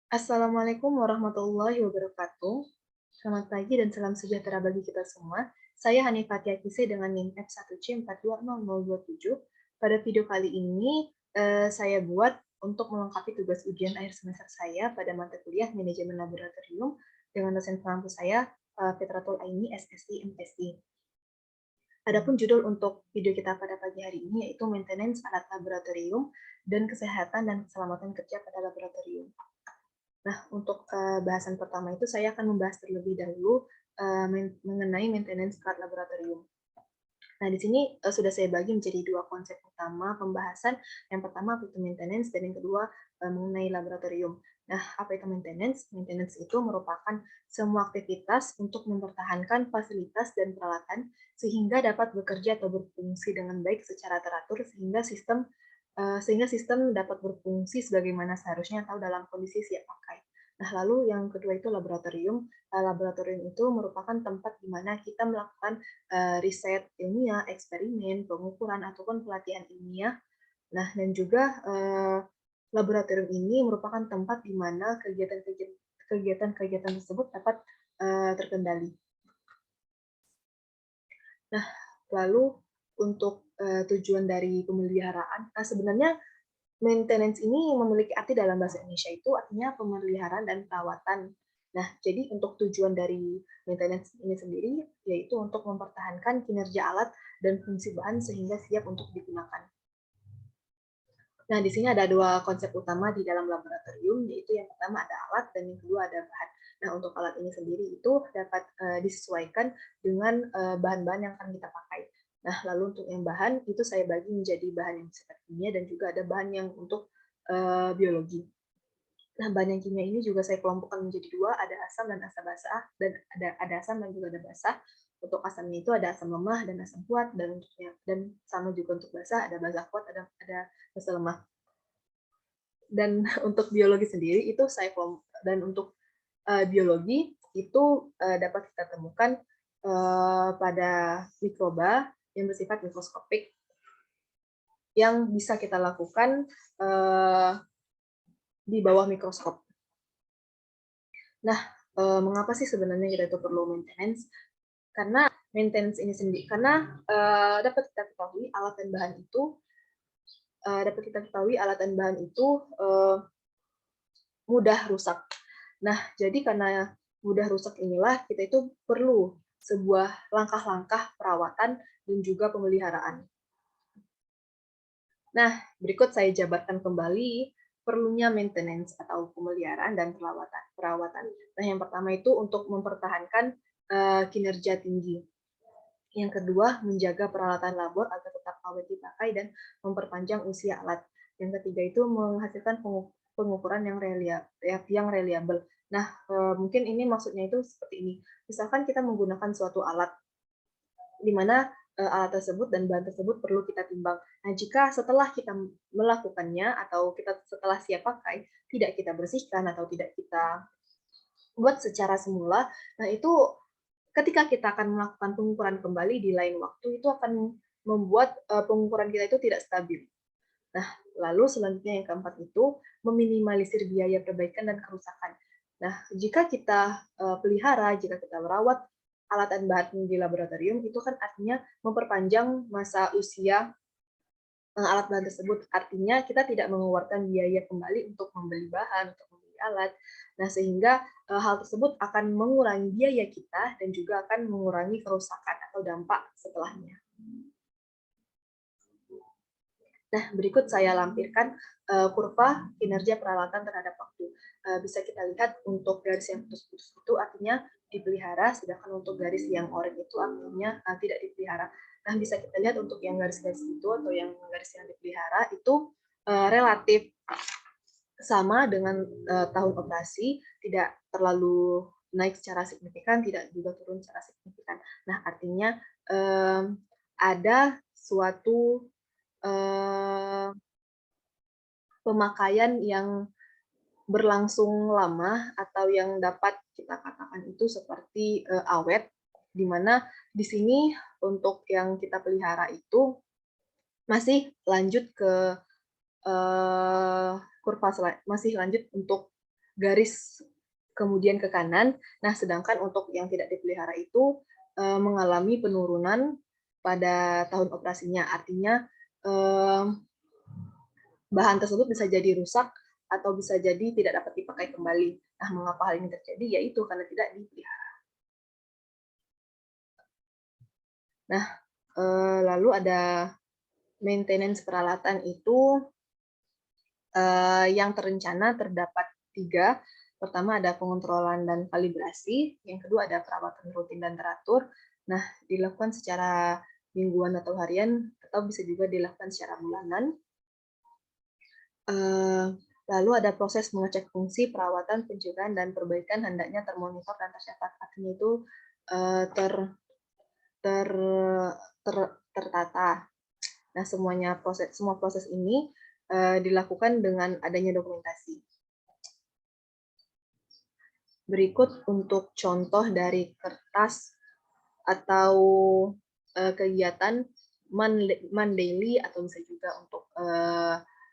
Assalamualaikum warahmatullahi wabarakatuh. Selamat pagi dan salam sejahtera bagi kita semua. Saya Hanifatia Kise dengan NIM F1C420027. Pada video kali ini, saya buat untuk melengkapi tugas ujian akhir semester saya pada mata kuliah Manajemen Laboratorium dengan dosen pengampu saya, Fitratul Aini, SSI, MSI. Adapun judul untuk video kita pada pagi hari ini yaitu Maintenance Alat Laboratorium dan Kesehatan dan Keselamatan Kerja pada Laboratorium. Nah, untuk bahasan pertama itu saya akan membahas terlebih dahulu mengenai maintenance alat laboratorium. Nah, di sini sudah saya bagi menjadi dua konsep utama pembahasan. Yang pertama itu maintenance dan yang kedua mengenai laboratorium. Nah, apa itu maintenance? Maintenance itu merupakan semua aktivitas untuk mempertahankan fasilitas dan peralatan sehingga dapat bekerja atau berfungsi dengan baik secara teratur sehingga sistem dapat berfungsi sebagaimana seharusnya atau dalam kondisi siap pakai. Nah, lalu yang kedua itu laboratorium. Laboratorium itu merupakan tempat di mana kita melakukan riset ilmiah, eksperimen, pengukuran, ataupun pelatihan ilmiah. Nah, dan juga laboratorium ini merupakan tempat di mana kegiatan-kegiatan tersebut dapat terkendali. Nah, lalu untuk tujuan dari pemeliharaan, sebenarnya maintenance ini memiliki arti dalam bahasa Indonesia itu artinya pemeliharaan dan perawatan. Nah, jadi untuk tujuan dari maintenance ini sendiri yaitu untuk mempertahankan kinerja alat dan fungsi bahan sehingga siap untuk digunakan. Nah, di sini ada dua konsep utama di dalam laboratorium, yaitu yang pertama ada alat dan yang kedua ada bahan. Nah, untuk alat ini sendiri itu dapat disesuaikan dengan bahan-bahan yang akan kita pakai. Nah, lalu untuk yang bahan itu saya bagi menjadi bahan yang bersifat kimia dan juga ada bahan yang untuk biologi. Nah, bahan yang kimia ini juga saya kelompokkan menjadi dua, ada asam dan asam basah, dan ada asam dan juga ada basah. Untuk asamnya itu ada asam lemah dan asam kuat, dan sama juga untuk basah, ada basah kuat, ada basah lemah. Dan untuk biologi sendiri itu dan untuk biologi itu dapat kita temukan pada mikroba yang bersifat mikroskopik yang bisa kita lakukan di bawah mikroskop. Nah, mengapa sih sebenarnya kita itu perlu maintenance? Karena maintenance ini sendiri, karena dapat kita ketahui alat dan bahan itu mudah rusak. Nah, jadi karena mudah rusak inilah kita itu perlu sebuah langkah-langkah perawatan dan juga pemeliharaan. Nah, berikut saya jabarkan kembali perlunya maintenance atau pemeliharaan dan perawatan. Nah, yang pertama itu untuk mempertahankan kinerja tinggi. Yang kedua, menjaga peralatan labor agar tetap awet dipakai dan memperpanjang usia alat. Yang ketiga itu menghasilkan pengukuran yang reliable. Nah, mungkin ini maksudnya itu seperti ini. Misalkan kita menggunakan suatu alat, di mana alat tersebut dan bahan tersebut perlu kita timbang. Nah, jika setelah kita melakukannya atau kita setelah siap pakai, tidak kita bersihkan atau tidak kita buat secara semula, nah itu ketika kita akan melakukan pengukuran kembali di lain waktu, itu akan membuat pengukuran kita itu tidak stabil. Nah, lalu selanjutnya yang keempat itu meminimalisir biaya perbaikan dan kerusakan. Nah, jika kita pelihara, jika kita merawat alat dan bahan di laboratorium, itu kan artinya memperpanjang masa usia alat bahan tersebut. Artinya kita tidak mengeluarkan biaya kembali untuk membeli bahan, untuk membeli alat. Nah, sehingga hal tersebut akan mengurangi biaya kita dan juga akan mengurangi kerusakan atau dampak setelahnya. Nah, berikut saya lampirkan kurva kinerja peralatan terhadap waktu. Bisa kita lihat untuk garis yang putus-putus itu artinya dipelihara, sedangkan untuk garis yang oranye itu artinya tidak dipelihara. Nah, bisa kita lihat untuk yang garis-garis itu atau yang garis yang dipelihara itu relatif sama dengan tahun operasi, tidak terlalu naik secara signifikan, tidak juga turun secara signifikan. Nah, artinya ada suatu pemakaian yang berlangsung lama atau yang dapat kita katakan itu seperti awet, di mana di sini untuk yang kita pelihara itu masih lanjut ke kurva masih lanjut untuk garis kemudian ke kanan. Nah, sedangkan untuk yang tidak dipelihara itu mengalami penurunan pada tahun operasinya. Artinya bahan tersebut bisa jadi rusak atau bisa jadi tidak dapat dipakai kembali. Nah, mengapa hal ini terjadi? Yaitu karena tidak dipelihara. Nah, lalu ada maintenance peralatan itu yang terencana terdapat 3. Pertama ada pengontrolan dan kalibrasi, yang kedua ada perawatan rutin dan teratur. Nah, dilakukan secara mingguan atau harian, atau bisa juga dilakukan secara bulanan. Lalu ada proses mengecek fungsi, perawatan, pencegahan, dan perbaikan hendaknya termonitor dan tercatat. Artinya itu tertata. Nah, semua proses ini dilakukan dengan adanya dokumentasi. Berikut untuk contoh dari kertas atau kegiatan monthly atau bisa juga untuk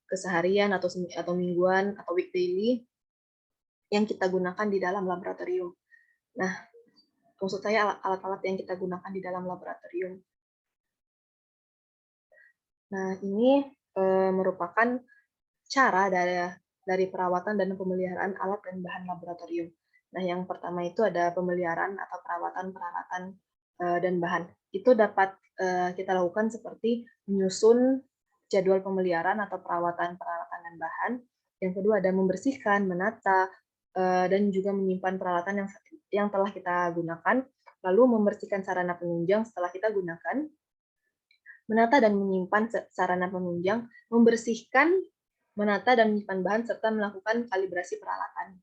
keseharian atau mingguan atau weekdaily yang kita gunakan di dalam laboratorium. Nah, maksud saya alat-alat yang kita gunakan di dalam laboratorium. Nah, ini merupakan cara dari perawatan dan pemeliharaan alat dan bahan laboratorium. Nah, yang pertama itu ada pemeliharaan atau perawatan peralatan dan bahan. Itu dapat kita lakukan seperti menyusun jadwal pemeliharaan atau perawatan peralatan dan bahan. Yang kedua ada membersihkan, menata, dan juga menyimpan peralatan yang telah kita gunakan. Lalu membersihkan sarana penunjang setelah kita gunakan. Menata dan menyimpan sarana penunjang, membersihkan, menata dan menyimpan bahan, serta melakukan kalibrasi peralatan.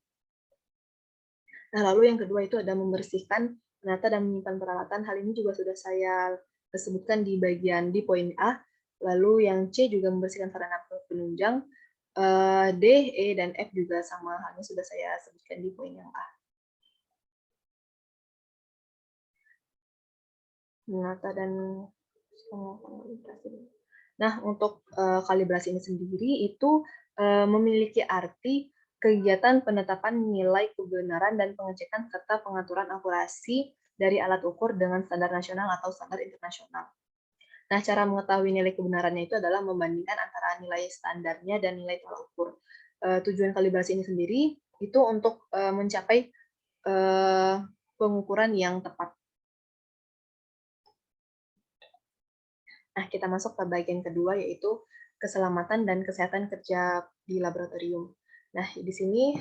Nah, lalu yang kedua itu ada membersihkan, menata dan menyimpan peralatan. Hal ini juga sudah saya sebutkan di poin A. Lalu yang C juga membersihkan sarana penunjang. D, E, dan F juga sama halnya sudah saya sebutkan di poin yang A. Menata dan nah, untuk kalibrasi ini sendiri itu memiliki arti kegiatan penetapan nilai kebenaran dan pengecekan serta pengaturan akurasi dari alat ukur dengan standar nasional atau standar internasional. Nah, cara mengetahui nilai kebenarannya itu adalah membandingkan antara nilai standarnya dan nilai tolak ukur. Tujuan kalibrasi ini sendiri itu untuk mencapai pengukuran yang tepat. Nah, kita masuk ke bagian kedua, yaitu keselamatan dan kesehatan kerja di laboratorium. Nah, di sini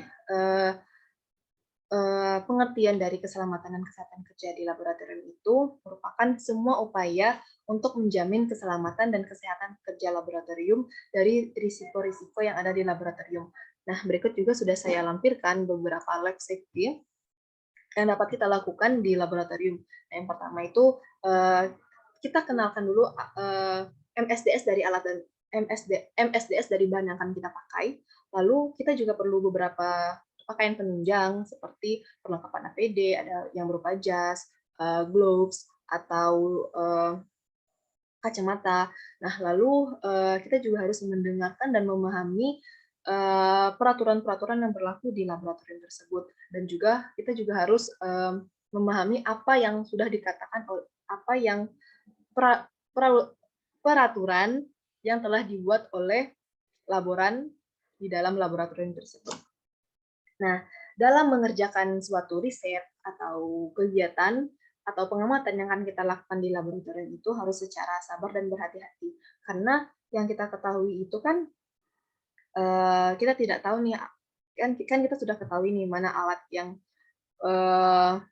pengertian dari keselamatan dan kesehatan kerja di laboratorium itu merupakan semua upaya untuk menjamin keselamatan dan kesehatan kerja laboratorium dari risiko-risiko yang ada di laboratorium. Nah, berikut juga sudah saya lampirkan beberapa lab safety yang dapat kita lakukan di laboratorium. Nah, yang pertama itu kita kenalkan dulu MSDS dari alat dan MSDS dari bahan yang akan kita pakai. Lalu kita juga perlu beberapa pakaian penunjang seperti perlengkapan APD, ada yang berupa jas, gloves, atau kacamata. Nah, lalu kita juga harus mendengarkan dan memahami peraturan-peraturan yang berlaku di laboratorium tersebut. Dan juga kita juga harus memahami apa yang sudah dikatakan, apa yang peraturan yang telah dibuat oleh laboran di dalam laboratorium tersebut. Nah, dalam mengerjakan suatu riset atau kegiatan atau pengamatan yang akan kita lakukan di laboratorium itu harus secara sabar dan berhati-hati. Karena yang kita ketahui itu kan kita tidak tahu nih, kan kita sudah ketahui nih mana alat yang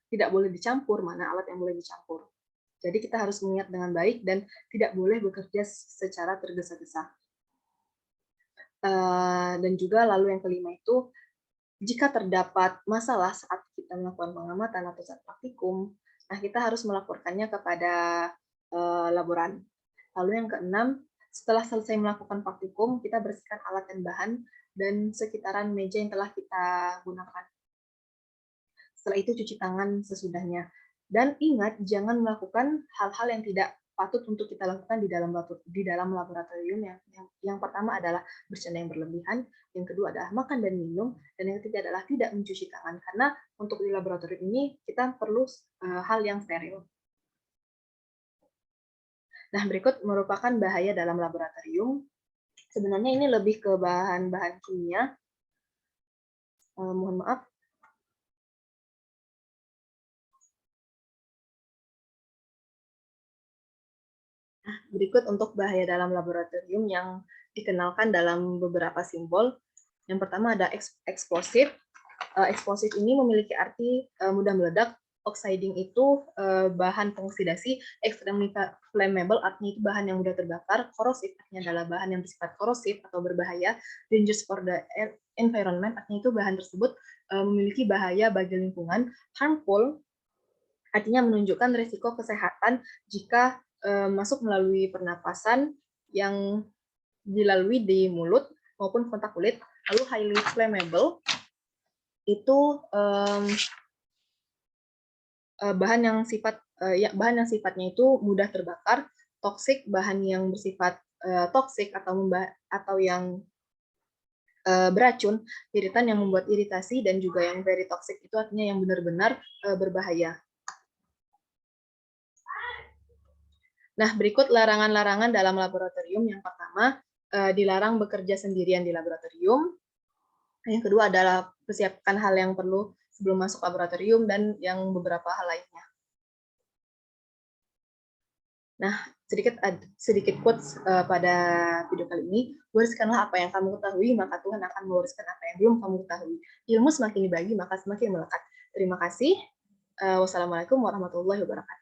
tidak boleh dicampur, mana alat yang boleh dicampur. Jadi kita harus mengingat dengan baik dan tidak boleh bekerja secara tergesa-gesa. Dan juga lalu yang kelima itu, jika terdapat masalah saat kita melakukan pengamatan atau saat praktikum, nah kita harus melaporkannya kepada laboran. Lalu yang keenam, setelah selesai melakukan praktikum, kita bersihkan alat dan bahan dan sekitaran meja yang telah kita gunakan. Setelah itu cuci tangan sesudahnya. Dan ingat, jangan melakukan hal-hal yang tidak patut untuk kita lakukan di dalam laboratorium. Yang pertama adalah bercanda yang berlebihan, yang kedua adalah makan dan minum, dan yang ketiga adalah tidak mencuci tangan, karena untuk di laboratorium ini kita perlu hal yang steril. Nah, berikut merupakan bahaya dalam laboratorium. Sebenarnya ini lebih ke bahan-bahan kimia. Mohon maaf. Nah, berikut untuk bahaya dalam laboratorium yang dikenalkan dalam beberapa simbol. Yang pertama ada eksplosif. Eksplosif ini memiliki arti mudah meledak. Oxiding itu bahan pengoksidasi. Extremely flammable artinya itu bahan yang mudah terbakar. Korosif artinya adalah bahan yang bersifat korosif atau berbahaya. Dangerous for the environment artinya itu bahan tersebut memiliki bahaya bagi lingkungan. Harmful artinya menunjukkan risiko kesehatan jika masuk melalui pernapasan yang dilalui di mulut maupun kontak kulit. Lalu highly flammable itu bahan yang sifatnya itu mudah terbakar. Toxic bahan yang bersifat toksik atau yang beracun. Iritan yang membuat iritasi, dan juga yang very toxic itu artinya yang benar-benar berbahaya. Nah, berikut larangan-larangan dalam laboratorium. Yang pertama, dilarang bekerja sendirian di laboratorium. Yang kedua adalah persiapkan hal yang perlu sebelum masuk laboratorium, dan yang beberapa hal lainnya. Nah, sedikit quotes pada video kali ini. Wariskanlah apa yang kamu ketahui, maka Tuhan akan mewariskan apa yang belum kamu ketahui. Ilmu semakin dibagi, maka semakin melekat. Terima kasih. Wassalamualaikum warahmatullahi wabarakatuh.